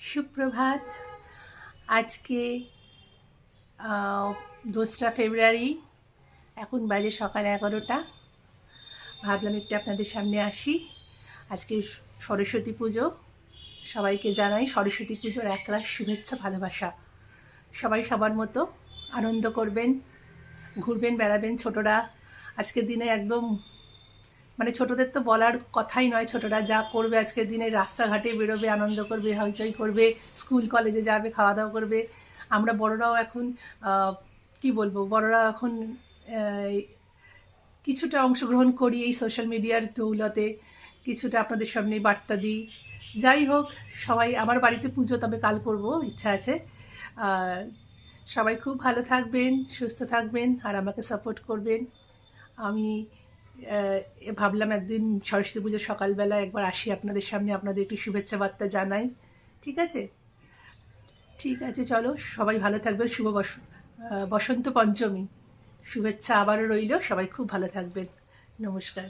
সুপ্রভাত। আজকে 2রা ফেব্রুয়ারি, এখন বাজে সকাল 11টা। ভাবলাম একটু আপনাদের সামনে আসি। আজকে সরস্বতী পুজো, সবাইকে জানাই সরস্বতী পুজোর একরাশ শুভেচ্ছা, ভালোবাসা। সবাই সবার মতো আনন্দ করবেন, ঘুরবেন, বেড়াবেন। ছোটরা আজকের দিনে একদম মানে ছোটদের তো বলার কথাই নয়, ছোটরা যা করবে আজকের দিনে, রাস্তাঘাটে বেরোবে, আনন্দ করবে, হইচই করবে, স্কুল কলেজে যাবে, খাওয়া দাওয়া করবে। আমরা বড়রাও এখন কি বলবো, বড়রা এখন কিছুটা অংশগ্রহণ করি এই সোশ্যাল মিডিয়ার দৌলতে, কিছুটা আপনাদের সামনে বার্তা দিই। যাই হোক, সবাই, আমার বাড়িতে পুজো, তবে কাল করব, ইচ্ছা আছে। সবাই খুব ভালো থাকবেন, সুস্থ থাকবেন, আর আমাকে সাপোর্ট করবেন। আমি ভাবলাম একদিন সরস্বতী পুজোর সকালবেলা একবার আসি আপনাদের সামনে, আপনাদের একটু শুভেচ্ছা বার্তা জানাই। ঠিক আছে? ঠিক আছে, চলো, সবাই ভালো থাকবেন। শুভ বসন্ত পঞ্চমী শুভেচ্ছা আবারও রইল। সবাই খুব ভালো থাকবেন। নমস্কার।